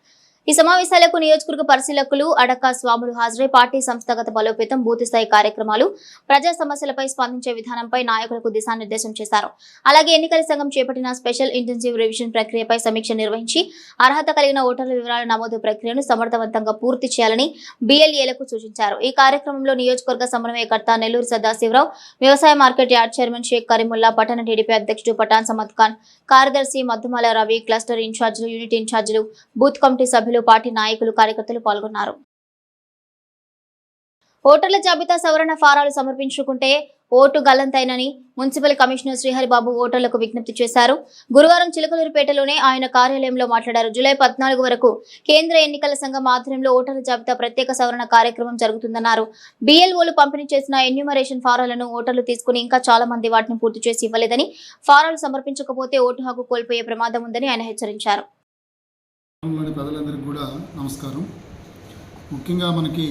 ఈ సమావేశాలకు నియోజకవర్గ పరిశీలకులు అడక స్వాములు హాజరై పార్టీ సంస్థాగత బలోపేతం బూత్ స్థాయి కార్యక్రమాలు ప్రజా సమస్యలపై స్పందించే విధానంపై నాయకులకు దిశానిర్దేశం చేశారు. అలాగే ఎన్నికల సంఘం చేపట్టిన స్పెషల్ ఇంటెన్సివ్ రివిజన్ ప్రక్రియపై సమీక్ష నిర్వహించి అర్హత కలిగిన ఓటర్ల వివరాల నమోదు ప్రక్రియను సమర్థవంతంగా పూర్తి చేయాలని BLAలకు సూచించారు. ఈ కార్యక్రమంలో నియోజకవర్గ సమన్వయకర్త నెల్లూరు సదాశివరావు, వ్యవసాయ market yard chairman Shaik Kareemulla, పట్టణ టీడీపీ అధ్యక్షుడు పఠాన్ సమద్ ఖాన్, కార్యదర్శి మధుమాల రవి, క్లస్టర్ ఇన్ఛార్జీలు, యూనిట్ ఇన్ఛార్జీలు, బూత్ కమిటీ సభ్యులు, పార్టీ నాయకులు, కార్యకర్తలు పాల్గొన్నారు. ఓటర్ల జాబితా సవరణ ఫారాలు సమర్పించుకుంటే ఓటు గల్లంతైనని మున్సిపల్ కమిషనర్ శ్రీహరిబాబు ఓటర్లకు విజ్ఞప్తి చేశారు. గురువారం చిలకలూరుపేటలోనే ఆయన కార్యాలయంలో మాట్లాడారు. జూలై 14 వరకు కేంద్ర ఎన్నికల సంఘం ఆధ్వర్యంలో ఓటర్ల జాబితా ప్రత్యేక సవరణ కార్యక్రమం జరుగుతుందన్నారు. BLOలు పంపిణీ చేసిన ఎన్యూమరేషన్ ఫారాలను ఓటర్లు తీసుకుని ఇంకా చాలా మంది వాటిని పూర్తి చేసి ఇవ్వలేదని, ఫారాలు సమర్పించకపోతే ఓటు హక్కు కోల్పోయే ప్రమాదం ఉందని ఆయన హెచ్చరించారు. ప్రజలందరికీ కూడా నమస్కారం. ముఖ్యంగా మనకి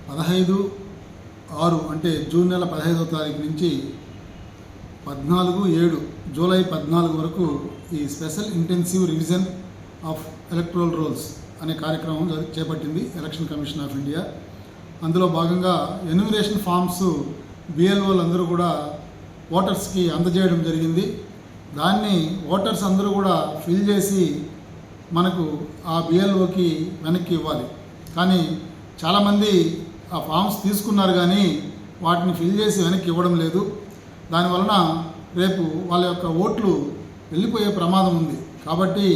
15/6 అంటే జూన్ నెల 15వ తారీఖు నుంచి 14/7 జూలై 14 వరకు ఈ special intensive revision of electoral rolls అనే కార్యక్రమం చేపట్టింది ఎలక్షన్ కమిషన్ ఆఫ్ ఇండియా. అందులో భాగంగా ఎన్యూమరేషన్ ఫామ్స్ BLOలు అందరూ కూడా ఓటర్స్కి అందజేయడం జరిగింది. దాన్ని ఓటర్స్ అందరూ కూడా ఫిల్ చేసి మనకు ఆ BLOకి వెనక్కి ఇవ్వాలి. కానీ చాలామంది ఆ ఫామ్స్ తీసుకున్నారు కానీ వాటిని ఫిల్ చేసి వెనక్కి ఇవ్వడం లేదు. దానివలన రేపు వాళ్ళ యొక్క ఓట్లు వెళ్ళిపోయే ప్రమాదం ఉంది. కాబట్టి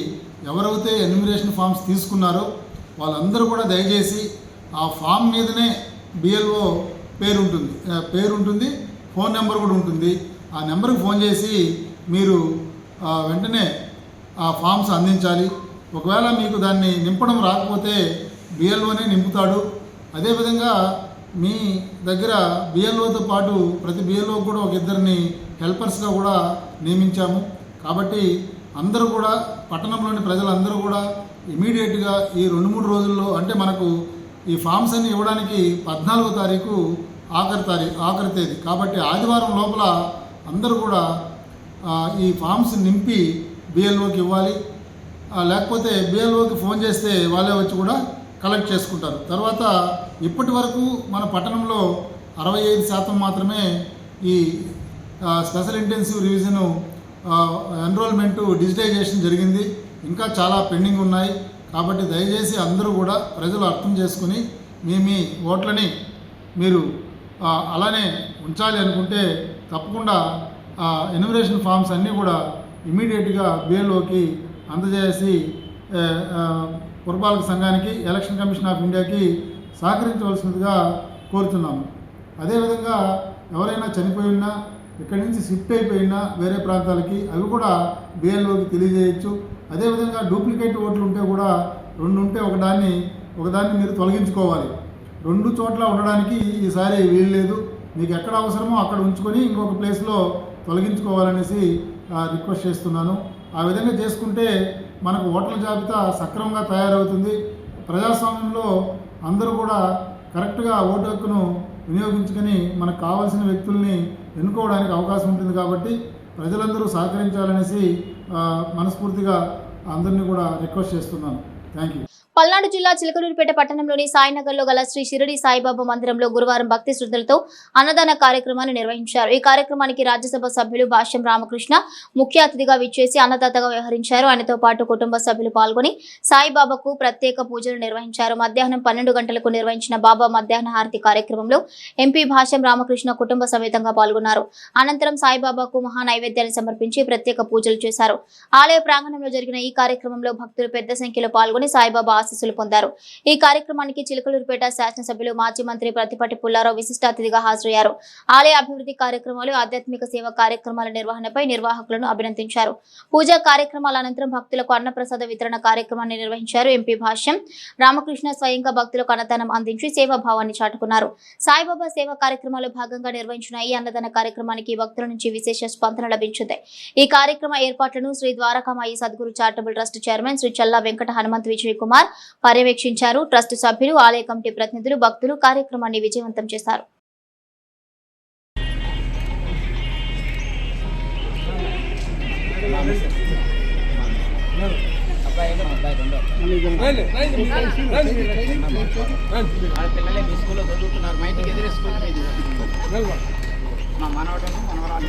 ఎవరైతే ఎన్యూమరేషన్ ఫామ్స్ తీసుకున్నారో వాళ్ళందరూ కూడా దయచేసి ఆ ఫామ్ మీదనే BLO పేరు ఉంటుంది, ఫోన్ నెంబర్ కూడా ఉంటుంది. ఆ నెంబర్కి ఫోన్ చేసి మీరు వెంటనే ఆ ఫామ్స్ అందించాలి. ఒకవేళ మీకు దాన్ని నింపడం రాకపోతే BLOనే నింపుతాడు. అదేవిధంగా మీ దగ్గర BLOతో పాటు ప్రతి BLO కూడా ఒక ఇద్దరిని హెల్పర్స్గా కూడా నియమించాము. కాబట్టి అందరూ కూడా పట్టణంలోని ప్రజలందరూ కూడా ఇమీడియట్గా ఈ 2-3 రోజుల్లో, అంటే మనకు ఈ ఫామ్స్ అన్ని ఇవ్వడానికి 14వ తారీఖు ఆఖరి తేదీ. కాబట్టి ఆదివారం లోపల అందరూ కూడా ఈ ఫామ్స్ నింపి BLOకి ఇవ్వాలి. లేకపోతే BLOకి ఫోన్ చేస్తే వాళ్ళే వచ్చి కూడా కలెక్ట్ చేసుకుంటారు. తర్వాత ఇప్పటి వరకు మన పట్టణంలో 65% మాత్రమే ఈ special intensive revision enrolment digitisation జరిగింది. ఇంకా చాలా పెండింగ్ ఉన్నాయి. కాబట్టి దయచేసి అందరూ కూడా ప్రజలు అర్థం చేసుకుని మీ ఓట్లని మీరు అలానే ఉంచాలి అనుకుంటే తప్పకుండా ఎన్యూమరేషన్ ఫామ్స్ అన్నీ కూడా ఇమీడియట్గా BLOకి అందజేసి పురపాలక సంఘానికి, ఎలక్షన్ కమిషన్ ఆఫ్ ఇండియాకి సహకరించవలసినదిగా కోరుతున్నాము. అదేవిధంగా ఎవరైనా చనిపోయినా, ఇక్కడి నుంచి షిఫ్ట్ అయిపోయినా వేరే ప్రాంతాలకి, అవి కూడా BLOకి తెలియజేయచ్చు. అదేవిధంగా డూప్లికేట్ ఓట్లు ఉంటే కూడా 2 ఉంటే ఒకదాన్ని మీరు తొలగించుకోవాలి. 2 చోట్ల ఉండడానికి ఈసారి వీలు లేదు. మీకు ఎక్కడ అవసరమో అక్కడ ఉంచుకొని ఇంకొక ప్లేస్లో తొలగించుకోవాలనేసి రిక్వెస్ట్ చేస్తున్నాను. ఆ విధంగా చేసుకుంటే మనకు ఓటర్ల జాబితా సక్రమంగా తయారవుతుంది. ప్రజాస్వామ్యంలో అందరూ కూడా కరెక్ట్గా ఓటు హక్కును వినియోగించుకొని మనకు కావాల్సిన వ్యక్తుల్ని ఎన్నుకోవడానికి అవకాశం ఉంటుంది. కాబట్టి ప్రజలందరూ సహకరించాలనేసి మనస్ఫూర్తిగా అందరినీ కూడా రిక్వెస్ట్ చేస్తున్నాను. Thank you. పల్నాడు జిల్లా చిలకలూరుపేట పట్టణంలోని సాయినగర్లో గల శ్రీ షిరిడి సాయిబాబా మందిరంలో గురువారం భక్తి శ్రద్ధలతో అన్నదాన కార్యక్రమాన్ని నిర్వహించారు. ఈ కార్యక్రమానికి రాజ్యసభ సభ్యులు భాష్యం రామకృష్ణ ముఖ్య అతిథిగా విచ్చేసి అన్నదాతగా వ్యవహరించారు. ఆయనతో పాటు కుటుంబ సభ్యులు పాల్గొని సాయిబాబాకు ప్రత్యేక పూజలు నిర్వహించారు. మధ్యాహ్నం 12 గంటలకు నిర్వహించిన బాబా మధ్యాహ్న హారతి కార్యక్రమంలో ఎంపీ భాష్యం రామకృష్ణ కుటుంబ సమేతంగా పాల్గొన్నారు. అనంతరం సాయిబాబాకు మహా నైవేద్యాన్ని సమర్పించి ప్రత్యేక పూజలు చేశారు. ఆలయ ప్రాంగణంలో జరిగిన ఈ కార్యక్రమంలో భక్తులు పెద్ద సంఖ్యలో పాల్గొని సాయిబాబా ఆశీస్సులు పొందారు. ఈ కార్యక్రమానికి చిలకలూరుపేట శాసనసభ్యులు మాజీ మంత్రి ప్రతిపాటి పుల్లారావు విశిష్ట అతిథిగా హాజరయ్యారు. ఆలయ అభివృద్ధి కార్యక్రమాలు, ఆధ్యాత్మిక సేవ కార్యక్రమాల నిర్వహణపై నిర్వాహకులను అభినందించారు. పూజా కార్యక్రమాల అనంతరం భక్తులకు అన్నప్రసాద వితరణ కార్యక్రమాన్ని నిర్వహించారు. ఎంపీ భాష్యం రామకృష్ణ స్వయంగా భక్తులకు అన్నదానం అందించి సేవాభావాన్ని చాటుకున్నారు. సాయిబాబా సేవా కార్యక్రమాల్లో భాగంగా నిర్వహించిన ఈ అన్నదాన కార్యక్రమానికి భక్తుల నుంచి విశేష స్పందన లభించింది. ఈ కార్యక్రమ ఏర్పాట్లను Sri Dwarakamayi Sadguru charitable trust chairman Sri Challa Venkata Hanumanth Vijay Kumar పర్యవేక్షించారు. ట్రస్ట్ సభ్యులు, ఆలయ కమిటీ ప్రతినిధులు, భక్తులు కార్యక్రమాన్ని విజయవంతం చేశారు. అబ్బాయి పిల్లలే మీ స్కూల్లో చదువుతున్నారు. మా ఇంటికి ఎదురే స్కూల్ మీది. మా మనవడను మనవరాలు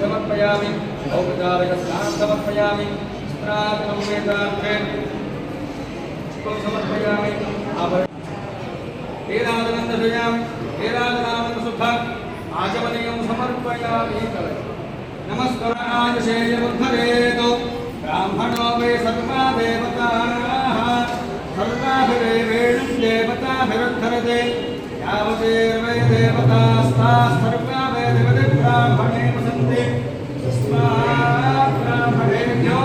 समर्पयामि औपचारिक स्नानं समर्पयामि स्नानं वेदार्थे समर्पयामि वेदान्तनन्दयामि वेदान्तनामसुख आचमनीयं समर्पयामि नमस्काराय शेयमुद्धरेतो ब्राह्मणो वे सर्वा देवताः सर्वाभिदेवेण देवताभिरुद्धरते यावदेवै देवतास्ताः सर्वा वै देवते ब्राह्मणे वसन्ति तस्मात् ब्राह्मणेभ्यो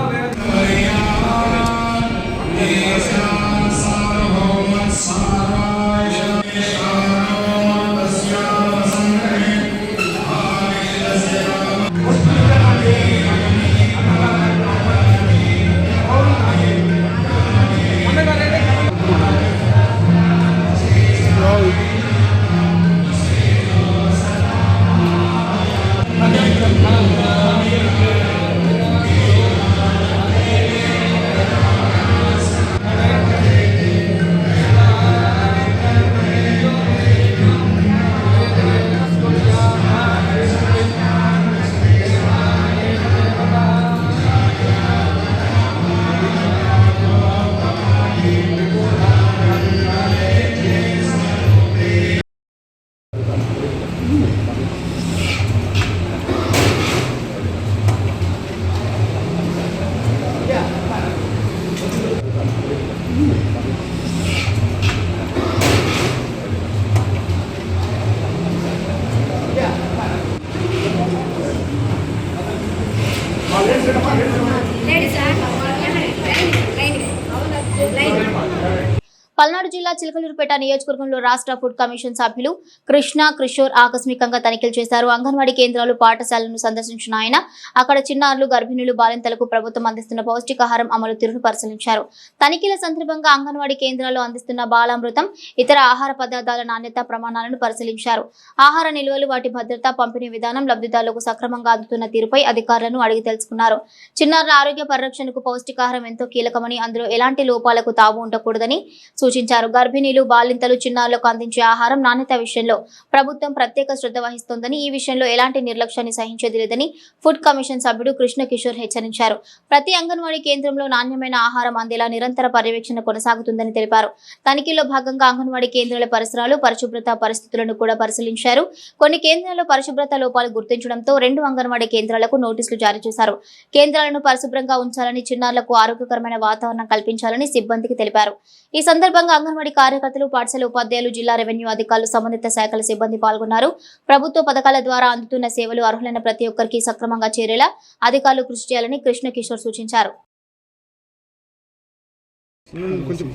పల్నాడు జిల్లా చిలకలూరుపేట నియోజకవర్గంలో రాష్ట్ర ఫుడ్ కమిషన్ సభ్యులు కృష్ణ కిషోర్ ఆకస్మికంగా తనిఖీలు చేశారు. అంగన్వాడీ కేంద్రాలు పాఠశాలను సందర్శించిన ఆయన అక్కడ చిన్నారులు గర్భిణులు బాలింతలకు ప్రభుత్వం అందిస్తున్న పౌష్టికాహారం అమలు తీరును పరిశీలించారు. తనిఖీల సందర్భంగా అంగన్వాడీ కేంద్రాల్లో అందిస్తున్న బాలామృతం ఇతర ఆహార పదార్థాల నాణ్యత ప్రమాణాలను పరిశీలించారు. ఆహార నిల్వలు వాటి భద్రత పంపిణీ విధానం లబ్ధిదారులకు సక్రమంగా అందుతున్న తీరుపై అధికారులను అడిగి తెలుసుకున్నారు. చిన్నారుల ఆరోగ్య పరిరక్షణకు పౌష్టికాహారం ఎంతో కీలకమని అందులో ఎలాంటి లోపాలకు తావు ఉండకూడదని సూచించారు. గర్భిణీలు బాలింతలు చిన్నారులకు అందించే ఆహారం నాణ్యత విషయంలో ప్రభుత్వం ప్రత్యేక శ్రద్ధ వహిస్తోందని ఈ విషయంలో ఎలాంటి నిర్లక్ష్యాన్ని సహించేది లేదని ఫుడ్ కమిషన్ సభ్యుడు కృష్ణ కిషోర్ హెచ్చరించారు. ప్రతి అంగన్వాడీ కేంద్రంలో నాణ్యమైన ఆహారం అందేలా నిరంతర పర్యవేక్షణ కొనసాగుతుందని తెలిపారు. తనిఖీలో భాగంగా అంగన్వాడీ కేంద్రాల పరిసరాలు పరిశుభ్రత పరిస్థితులను కూడా పరిశీలించారు. కొన్ని కేంద్రాల్లో పరిశుభ్రత లోపాలు గుర్తించడంతో 2 అంగన్వాడీ కేంద్రాలకు నోటీసులు జారీ చేశారు. కేంద్రాలను పరిశుభ్రంగా ఉంచాలని చిన్నారులకు ఆరోగ్యకరమైన వాతావరణం కల్పించాలని సిబ్బందికి తెలిపారు. ఈ సందర్భంగా అంగన్వాడీ కార్యకర్తలు పాఠశాల ఉపాధ్యాయులు జిల్లా రెవెన్యూ అధికారులు సంబంధిత శాఖల సిబ్బంది పాల్గొన్నారు. ప్రభుత్వ పథకాల ద్వారా అందుతున్న సేవలు అర్హులైన ప్రతి ఒక్కరికి సక్రమంగా చేరేలా అధికారులు కృషి చేయాలని కృష్ణ కిషోర్ సూచించారు.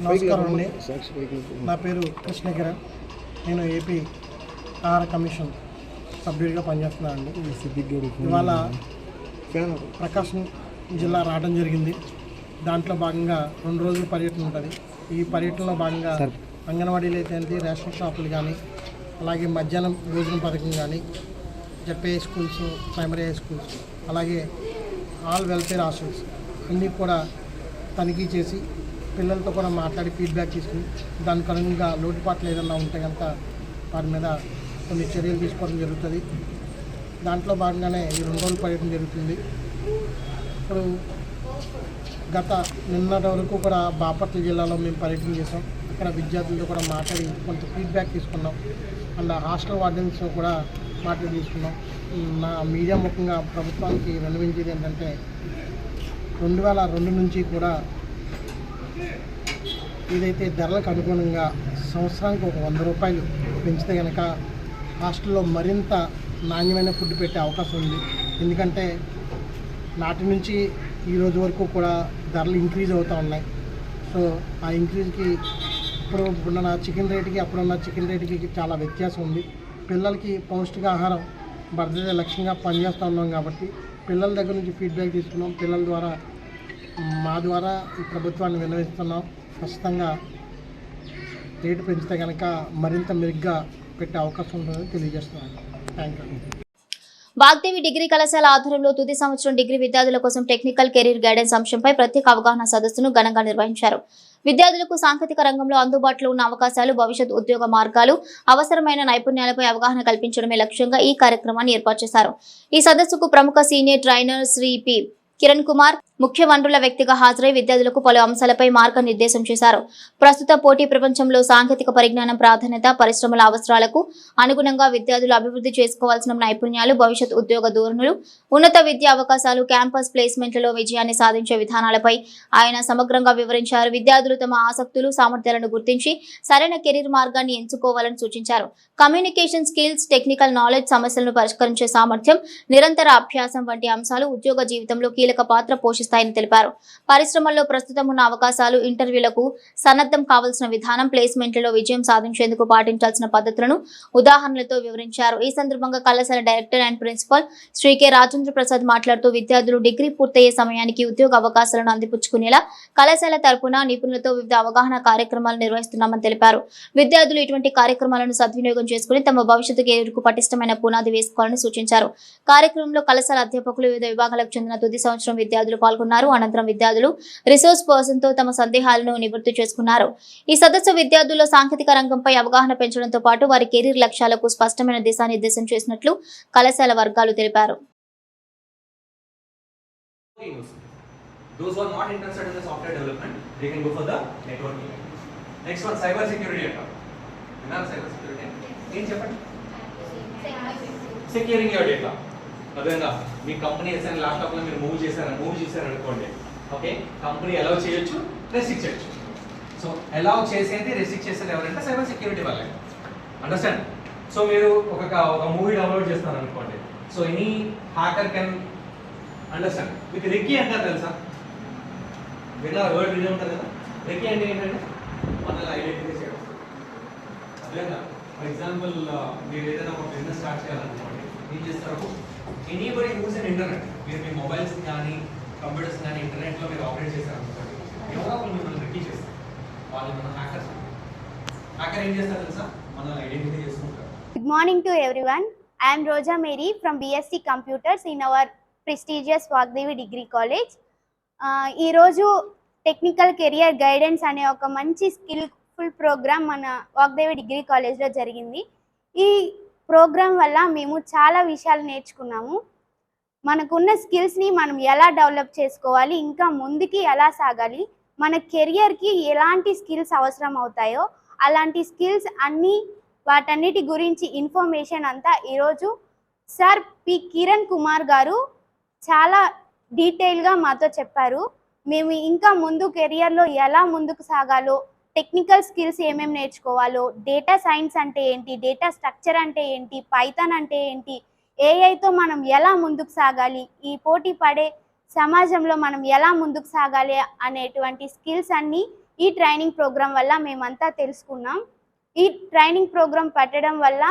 నమస్కారం అండి. నా పేరు కృష్ణ కిరణ్. నేను ఏపీ ఆహార కమిషన్ సభ్యుడిగా పనిచేస్తున్నాను అండి. ఇవాళ ప్రకాశం జిల్లా రావడం జరిగింది. దాంట్లో భాగంగా 2 రోజుల పర్యటన ఉంటుంది. ఈ పర్యటనలో భాగంగా అంగన్వాడీలు అయితే రేషన్ షాపులు కానీ, అలాగే మధ్యాహ్నం భోజనం పథకం కానీ, ZP schools, primary high schools, అలాగే ఆల్ వెల్ఫేర్ హాస్టల్స్ అన్నీ కూడా తనిఖీ చేసి పిల్లలతో కూడా మాట్లాడి ఫీడ్బ్యాక్ తీసుకుని దానికి అనుగుణంగా లోటుపాట్లు ఏదన్నా ఉంటే కనుక వారి మీద కొన్ని చర్యలు తీసుకోవడం జరుగుతుంది. దాంట్లో భాగంగానే ఈ 2 రోజుల పర్యటన జరుగుతుంది. ఇప్పుడు నిన్నటి వరకు కూడా బాపట్ల జిల్లాలో మేము పర్యటన చేసాం. అక్కడ విద్యార్థులతో కూడా మాట్లాడి కొంత ఫీడ్బ్యాక్ తీసుకున్నాం. అండ్ హాస్టల్ వార్డెన్స్ కూడా మాట్లాడి తీసుకున్నాం. నా మీడియా ముఖంగా ప్రభుత్వానికి విన్నవించేది ఏంటంటే 2002 నుంచి కూడా ఏదైతే ధరలకు అనుగుణంగా సంవత్సరానికి ఒక 100 రూపాయలు పెంచితే కనుక హాస్టల్లో మరింత నాణ్యమైన ఫుడ్ పెట్టే అవకాశం ఉంది. ఎందుకంటే నాటి నుంచి ఈ రోజు వరకు కూడా ధరలు ఇంక్రీజ్ అవుతూ ఉన్నాయి. సో ఆ ఇంక్రీజ్కి ఇప్పుడున్న చికెన్ రేటుకి అప్పుడున్న చికెన్ రేటుకి చాలా వ్యత్యాసం ఉంది. పిల్లలకి పౌష్టికాహారం భద్రత లక్ష్యంగా పనిచేస్తూ ఉన్నాం కాబట్టి పిల్లల దగ్గర నుంచి ఫీడ్బ్యాక్ తీసుకున్నాం. పిల్లల ద్వారా మా ద్వారా ఈ ప్రభుత్వాన్ని విన్నవిస్తున్నాం. ఖచ్చితంగా రేటు పెంచితే కనుక మరింత మెరుగ్గా పెట్టే అవకాశం ఉంటుందని తెలియజేస్తున్నాను. Thank you. వాగ్దేవి డిగ్రీ కళాశాల ఆధ్వర్యంలో తుది సంవత్సరం డిగ్రీ విద్యార్థుల కోసం టెక్నికల్ కెరీర్ గైడెన్స్ అంశంపై ప్రత్యేక అవగాహన సదస్సును ఘనంగా నిర్వహించారు. విద్యార్థులకు సాంకేతిక రంగంలో అందుబాటులో ఉన్న అవకాశాలు, భవిష్యత్ ఉద్యోగ మార్గాలు, అవసరమైన నైపుణ్యాలపై అవగాహన కల్పించడమే లక్ష్యంగా ఈ కార్యక్రమాన్ని ఏర్పాటు చేశారు. ఈ సదస్సుకు ప్రముఖ senior trainer Shri P Kiran Kumar ముఖ్య వనరుల వ్యక్తిగా హాజరై విద్యార్థులకు పలు అంశాలపై మార్గనిర్దేశం చేశారు. ప్రస్తుత పోటీ ప్రపంచంలో సాంకేతిక పరిజ్ఞానం ప్రాధాన్యత, పరిశ్రమల అవసరాలకు అనుగుణంగా విద్యార్థులు అభివృద్ధి చేసుకోవాల్సిన నైపుణ్యాలు, భవిష్యత్ ఉద్యోగ ధోరణులు, ఉన్నత విద్యా అవకాశాలు, క్యాంపస్ ప్లేస్మెంట్లలో విజయాన్ని సాధించే విధానాలపై ఆయన సమగ్రంగా వివరించారు. విద్యార్థులు తమ ఆసక్తులు, సామర్థ్యాలను గుర్తించి సరైన కెరీర్ మార్గాన్ని ఎంచుకోవాలని సూచించారు. కమ్యూనికేషన్ స్కిల్స్, టెక్నికల్ నాలెడ్జ్, సమస్యలను పరిష్కరించే సామర్థ్యం, నిరంతర అభ్యాసం వంటి అంశాలు ఉద్యోగ జీవితంలో కీలక పాత్ర పోషిస్తాయని తెలిపారు. పరిశ్రమల్లో ప్రస్తుతం ఉన్న అవకాశాలు, ఇంటర్వ్యూలకు సన్నద్ధం కావాల్సిన విధానం, ప్లేస్మెంట్లలో విజయం సాధించేందుకు పాటించాల్సిన పద్ధతులను ఉదాహరణలతో వివరించారు. ఈ సందర్భంగా కళాశాల director and principal Shri K Rajendra Prasad మాట్లాడుతూ విద్యార్థులు డిగ్రీ పూర్తయ్యే సమయానికి ఉద్యోగ అవకాశాలను అందిపుచ్చుకునేలా కళాశాల తరపున నిపుణులతో వివిధ అవగాహన కార్యక్రమాలు నిర్వహిస్తున్నామని తెలిపారు. విద్యార్థులు ఇటువంటి కార్యక్రమాలను సద్వినియోగం చేసుకుని తమ భవిష్యత్తు కెరీర్కు పటిష్టమైన పునాది వేసుకోవాలని సూచించారు. కార్యక్రమంలో కళాశాల అధ్యాపకులు, వివిధ విభాగాలకు చెందిన తుది సంవత్సరం విద్యార్థులు పాల్గొన్నారు. అనంతరం విద్యార్థులు రిసోర్స్ పర్సన్ తో తమ సందేహాలను నివృత్తి చేసుకున్నారు. ఈ సదస్సు విద్యార్థుల్లో సాంకేతిక రంగంపై అవగాహన పెంచడంతో పాటు వారి కెరీర్ లక్ష్యాలకు స్పష్టమైన దిశానిర్దేశం చేసినట్లు కళాశాల వర్గాలు తెలిపారు. Those who are not interested in the software development, they can go for the networking. Next one, cyber security అంటాం. విన్నారా cyber security? ఏం చెప్పండి? Securing your data. అదేనా మీ కంపెనీ ఎస్ఎన్ ల్యాప్టాప్ లో మీరు మూవ్ చేశారు అనుకోండి. ఓకే, కంపెనీ అలౌ చేయొచ్చు, రెస్ట్రిక్ట్ చేయొచ్చు. సో అలౌ చేసేది, రెస్ట్రిక్ట్ చేసేది ఎవరంటే సైబర్ సెక్యూరిటీ వాళ్ళే. అండర్స్టాండ్? సో మీరు ఒక మూవీ డౌన్లోడ్ చేస్తున్నారు అనుకోండి. So any hacker can understand. మీకు రెక్కీ అంటారు తెలుసా? విన్నా వర్డ్ వినే ఉంటారు కదా. రెక్కీ అంటే ఏంటంటే మనల్ని ఐడెంటిఫై చేయడం. అదేనా ఫర్ ఎగ్జాంపుల్ మీరు ఏదైనా ఒక బిజినెస్ స్టార్ట్ చేయాలనుకోండి, ఏం చేస్తారు? Anybody use in internet. మీరు మీ మొబైల్స్ కానీ కంప్యూటర్స్ కానీ ఇంటర్నెట్లో మీరు ఆపరేట్ చేశారనుకోండి, ఎవరో వాళ్ళు మిమ్మల్ని రెక్కీ చేస్తారు. వాళ్ళు మన హ్యాకర్స్. హ్యాకర్ ఏం చేస్తారు తెలుసా? మనల్ని ఐడెంటిఫై చేసుకుంటారు. Good morning to everyone. I am Roja Mary from BSc Computers in our prestigious Vagdevi Degree College. ఈ రోజు టెక్నికల్ కెరియర్ గైడెన్స్ అనే ఒక మంచి స్కిల్ఫుల్ ప్రోగ్రామ్ మన వాగ్దేవి డిగ్రీ కాలేజ్లో జరిగింది. ఈ ప్రోగ్రామ్ వల్ల మేము చాలా విషయాలు నేర్చుకున్నాము. మనకున్న స్కిల్స్ని మనం ఎలా డెవలప్ చేసుకోవాలి, ఇంకా ముందుకి ఎలా సాగాలి, మన కెరియర్కి ఎలాంటి స్కిల్స్ అవసరం అవుతాయో అలాంటి స్కిల్స్ అన్నీ, వాటన్నిటి గురించి ఇన్ఫర్మేషన్ అంతా ఈరోజు సార్ పి కిరణ్ కుమార్ గారు చాలా డీటెయిల్గా మాతో చెప్పారు. మేము ఇంకా ముందు కెరియర్లో ఎలా ముందుకు సాగాలో, టెక్నికల్ స్కిల్స్ ఏమేమి నేర్చుకోవాలో, డేటా సైన్స్ అంటే ఏంటి, డేటా స్ట్రక్చర్ అంటే ఏంటి, పైథాన్ అంటే ఏంటి, ఏఐతో మనం ఎలా ముందుకు సాగాలి, ఈ పోటీ పడే సమాజంలో మనం ఎలా ముందుకు సాగాలి అనేటువంటి స్కిల్స్ అన్నీ ఈ ట్రైనింగ్ ప్రోగ్రాం వల్ల మేమంతా తెలుసుకున్నాం. ఈ ట్రైనింగ్ ప్రోగ్రాం పెట్టడం వల్ల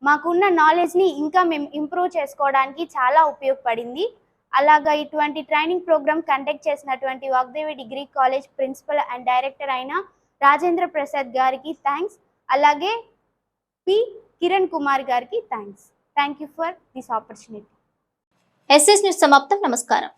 మాకున్న నాలెడ్జ్ని ఇంకా మేము ఇంప్రూవ్ చేసుకోవడానికి చాలా ఉపయోగపడింది. అలాగా ఇటువంటి ట్రైనింగ్ ప్రోగ్రామ్ కండక్ట్ చేసినటువంటి Vagdevi degree college principal and director అయిన రాజేంద్ర ప్రసాద్ గారికి థ్యాంక్స్, అలాగే పి కిరణ్ కుమార్ గారికి thanks. Thank you for this opportunity. SS news సమాప్తం. నమస్కారం.